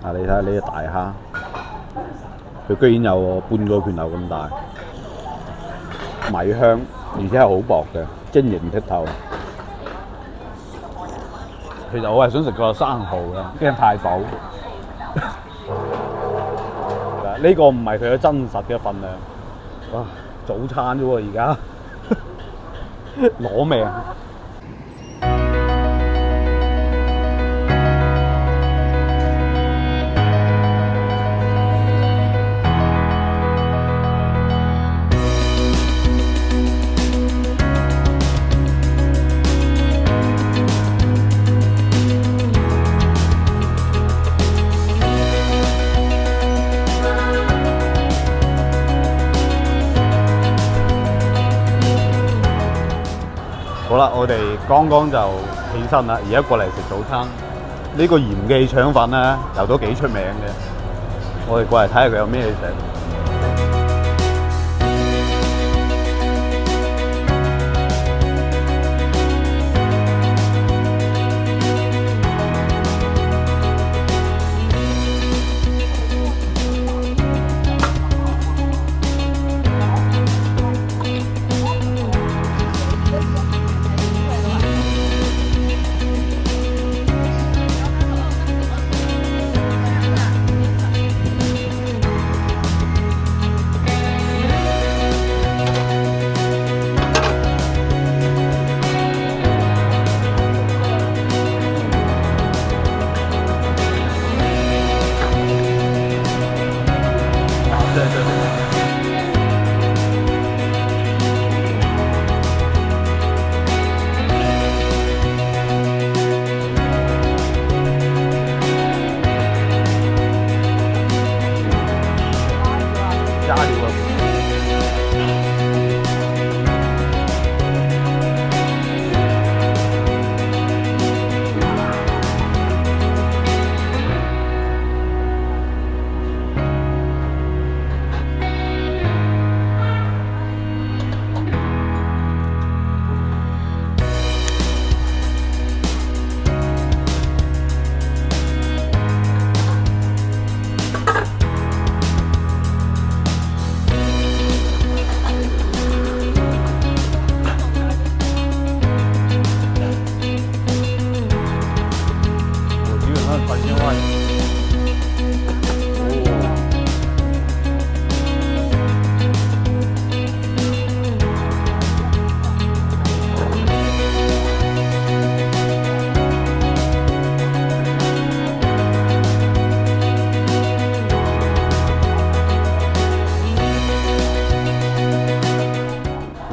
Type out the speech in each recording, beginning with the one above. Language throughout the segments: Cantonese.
啊！你睇下呢隻大蝦，佢居然有半個拳頭咁大，米香，而且係好薄嘅，晶瑩剔透。其實我係想食個生蠔嘅，驚太飽。呢個唔係佢嘅真實嘅份量。哇！早餐啫喎，而家攞命。好啦，我哋剛剛就起身啦，而家過嚟食早餐。呢個鹽記腸粉咧，又都幾出名嘅。我哋過嚟睇下佢有咩食。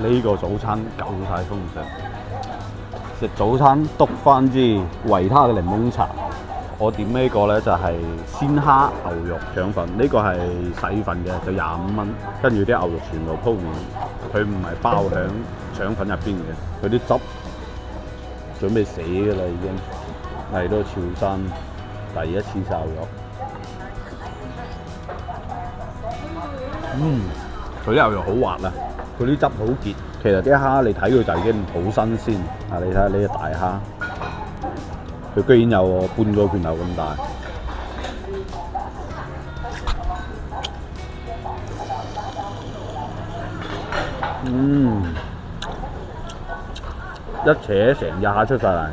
呢個早餐夠晒豐盛，食早餐篤翻支維他嘅檸檬茶。我點呢個咧就係鮮蝦牛肉腸粉，呢個係細份嘅，就25蚊，跟住啲牛肉全部鋪面，佢唔係包響腸粉入邊嘅，佢啲汁準備死㗎啦已經。嚟到潮汕第一次食牛肉，佢啲牛肉好滑啊！佢啲汁好結，其實啲蝦你睇佢就已經好新鮮。啊，你睇下呢隻大蝦，佢居然有半個拳頭咁大。一扯成隻蝦出晒嚟，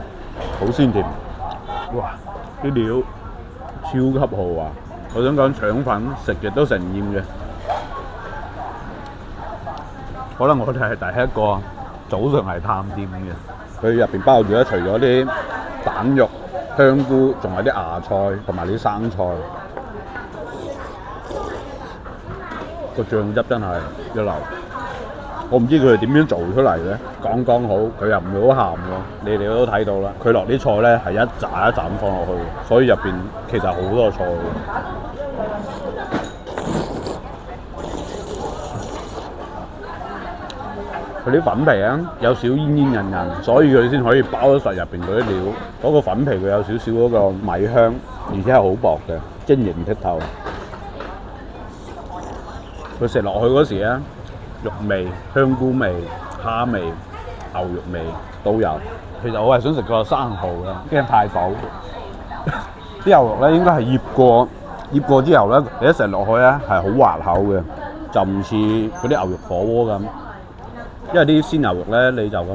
好鮮甜。哇！啲料超級豪華，我想講腸粉食極都成厭嘅。可能我哋係第一個早上係探店嘅，佢入邊包住咧，除咗啲蛋肉、香菇，仲有啲芽菜同埋啲生菜。個醬汁真係一流，我唔知佢哋點樣做出嚟嘅，剛剛好，佢又唔會好鹹喎。你哋都睇到啦，佢落啲菜咧係一紮一紮咁放落去，所以入邊其實好多菜。佢啲粉皮啊有少煙煙韌韌，所以佢先可以包得實入邊嗰啲料。嗰個粉皮佢有少少嗰個米香，而且係好薄嘅，晶瑩剔透。佢食落去嗰時咧，肉味、香菇味、蝦味、牛肉味都有。其實我係想食個生蠔嘅，驚太飽。啲牛肉咧應該係醃過之後咧，你一食落去咧係好滑口嘅，就唔似嗰啲牛肉火鍋咁。因為啲鮮牛肉咧，你就咁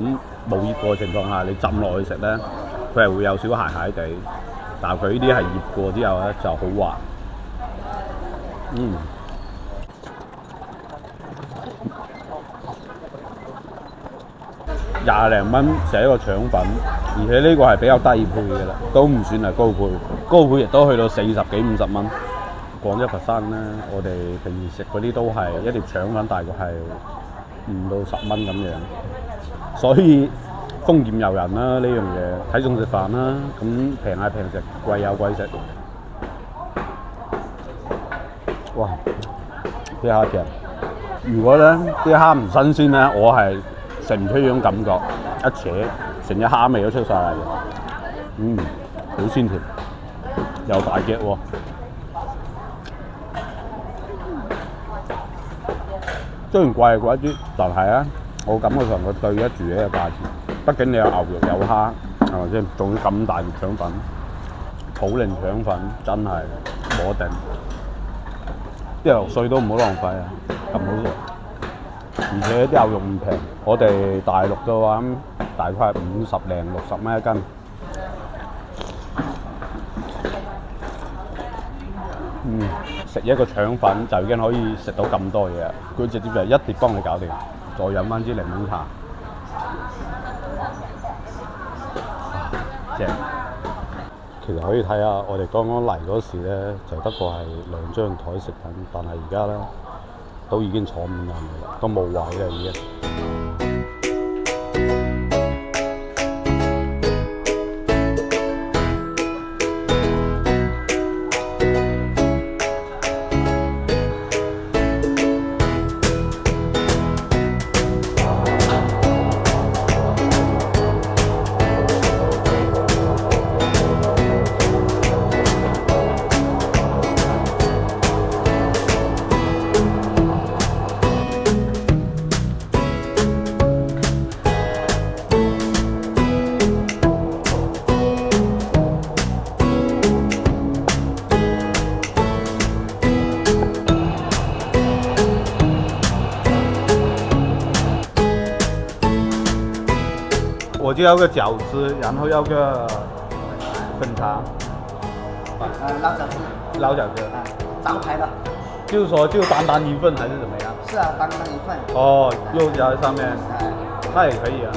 冇醃過嘅情況下，你浸落去食咧，佢係會有少少鞋鞋地。但係佢呢啲係醃過之後咧就好滑。20零蚊食一個腸粉，而且呢個係比較低配嘅啦，都唔算係高配。高配亦都去到40幾50蚊。廣州佛山咧，我哋平時食嗰啲都係一碟腸粉大概係5到10蚊咁樣，所以豐儉由人啦呢樣嘢，睇餸食飯啦，咁平係平食，貴有貴食。哇！啲蝦正，如果咧啲蝦唔新鮮咧，我係食唔出呢種感覺，一扯成隻蝦味都出晒嚟嘅。好鮮甜，又大隻喎。雖然貴係貴啲，但係啊，我感覺上佢對得住呢個價錢。畢竟你有牛肉有蝦，係咪先？仲要咁大碟腸粉，普寧腸粉真係冇得頂。啲牛肉碎都唔好浪費啊，咁好食。而且啲牛肉唔平，我哋大陸嘅話大概係50零60蚊一斤。食一個腸粉就已經可以食到咁多嘢，佢直接就一碟幫你搞掂，再飲翻支檸檬茶，正。其實可以睇下我哋剛剛嚟嗰時咧，就得個係2張台食品，但係而家咧都已經坐滿人啦，都冇位啦已經。我就要个饺子，然后要个粉肠。捞饺子。招牌的。就是说，就单单一份还是怎么样？是啊，单单一份。哦，肉夹在上面。那也可以啊。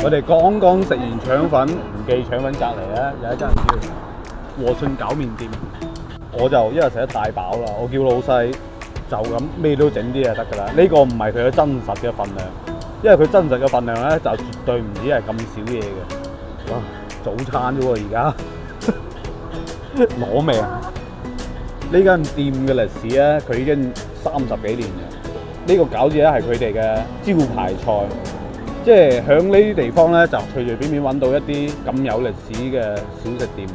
我哋剛剛食完腸粉，唔記腸粉隔離咧有一間叫和順餃麵店，我就因為食得太飽啦，我叫老細就咁咩都整啲就得㗎啦。呢個唔係佢嘅真實嘅份量，因為佢真實嘅份量咧就絕對唔止係咁少嘢嘅。哇！早餐啫喎而家，攞命！呢間店嘅歷史咧，佢已經30幾年嘅。呢個餃子咧係佢哋嘅招牌菜。即係喺呢啲地方咧，就隨隨便便揾到一啲咁有歷史嘅小食店，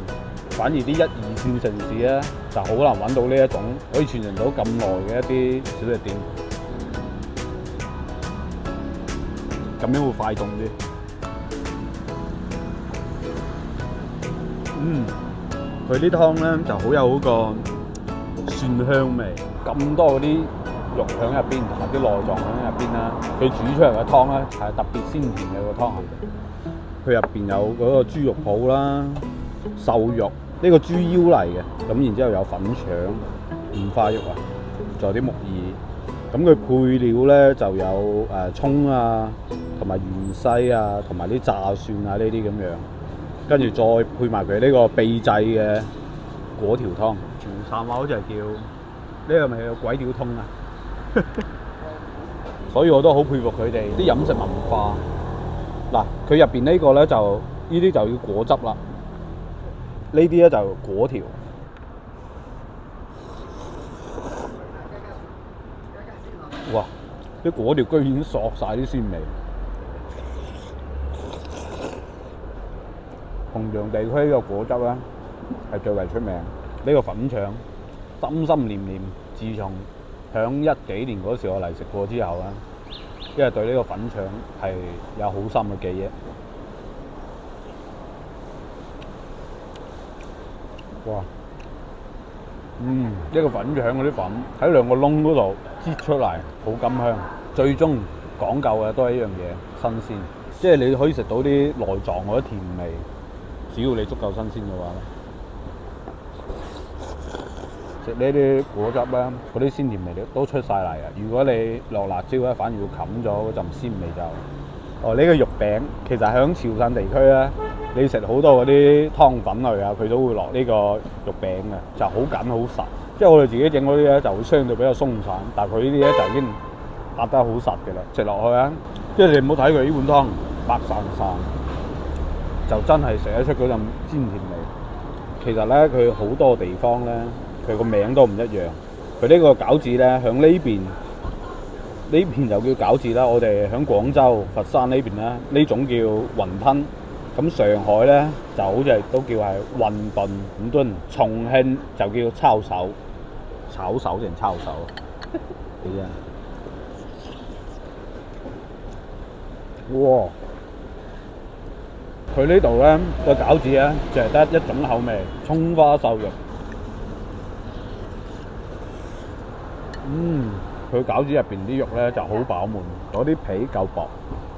反而啲1、2線城市咧就好難揾到呢一種可以傳承到咁耐嘅一啲小食店。咁樣會快凍啲。佢啲湯咧就好有嗰個蒜香味，咁多嗰啲肉喺入邊同埋啲內臟喺入邊啦，佢煮出嚟嘅湯咧係特別鮮甜嘅個湯係。佢入邊有嗰個豬肉脯啦、瘦肉，呢個豬腰嚟嘅，咁然之後有粉腸、五花肉啊，仲有啲木耳。咁佢配料咧就有葱啊，同埋芫茜啊，同埋啲炸蒜啊呢啲咁樣，跟住再配埋佢呢個秘製嘅果條湯。潮汕話好似係叫個咪有鬼屌通啊！所以我都好佩服佢哋啲飲食文化。嗱，佢入邊呢個咧就呢啲就要果汁啦，呢啲咧就果條。哇！啲果條居然已經索晒啲鮮味。紅楊地區呢個果汁咧係最為出名。呢個粉腸心心念念，自從響10幾年嗰時我嚟食過之後咧，因為對呢個粉腸係有好深嘅記憶。哇！呢個粉腸嗰啲粉喺兩個窿嗰度擠出嚟，好甘香。最終講究嘅都係一樣嘢，新鮮。即係你可以食到啲內臟嗰啲甜味，只要你足夠新鮮嘅話咧。食呢啲果汁咧，嗰啲鮮甜味都出晒嚟啊！如果你落辣椒咧，反而會冚咗嗰陣鮮味就。哦，呢個肉餅其實喺潮汕地區咧，你食好多嗰啲湯粉類啊，佢都會落呢個肉餅嘅，就好緊好實。即係我哋自己整嗰啲咧，就會相對比較鬆散，但係佢呢啲咧就已經壓得好實嘅啦。食落去啊，即係你唔好睇佢呢碗湯白散散，就真係食得出嗰陣鮮甜味。其實咧，佢好多地方咧，佢個名都唔一樣。佢呢個餃子咧，響呢邊就叫餃子啦。我哋響廣州、佛山呢邊咧，呢種叫雲吞。咁上海咧就好似都叫係雲頓，重慶就叫抄手，炒手定抄手？你啊！哇！佢呢度咧個餃子咧就係得一種口味，葱花瘦肉。佢餃子入邊啲肉咧就好飽滿，嗰啲皮夠薄。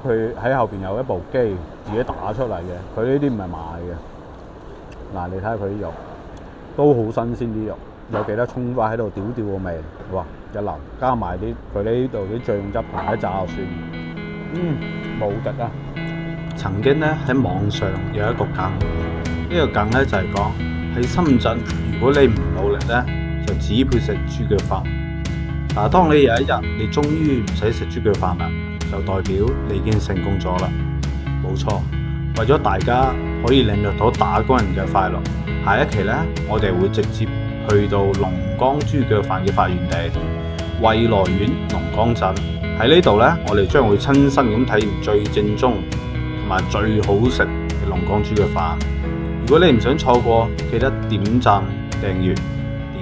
佢喺後邊有一部機自己打出嚟嘅，佢呢啲唔係買嘅。嗱，你睇下佢啲肉都好新鮮啲肉，有幾多葱花喺度屌個味，哇！一流，加埋啲佢呢度啲醬汁同埋炸蒜，無敵啊！曾經咧喺網上有一個梗，呢個梗咧就係講喺深圳，如果你唔努力咧，就只配食豬腳飯。但係當你有一日你終於唔使食豬腳飯啦，就代表你已經成功咗啦。冇錯，為咗大家可以領略到打工人嘅快樂，下一期咧我哋會直接去到龍江豬腳飯嘅發源地惠來縣龍江鎮。喺呢度咧，我哋將會親身咁體驗最正宗同埋最好食嘅龍江豬腳飯。如果你唔想錯過，記得點讚、訂閱、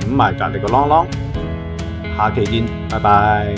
點埋隔離個啷啷。下期見，拜拜。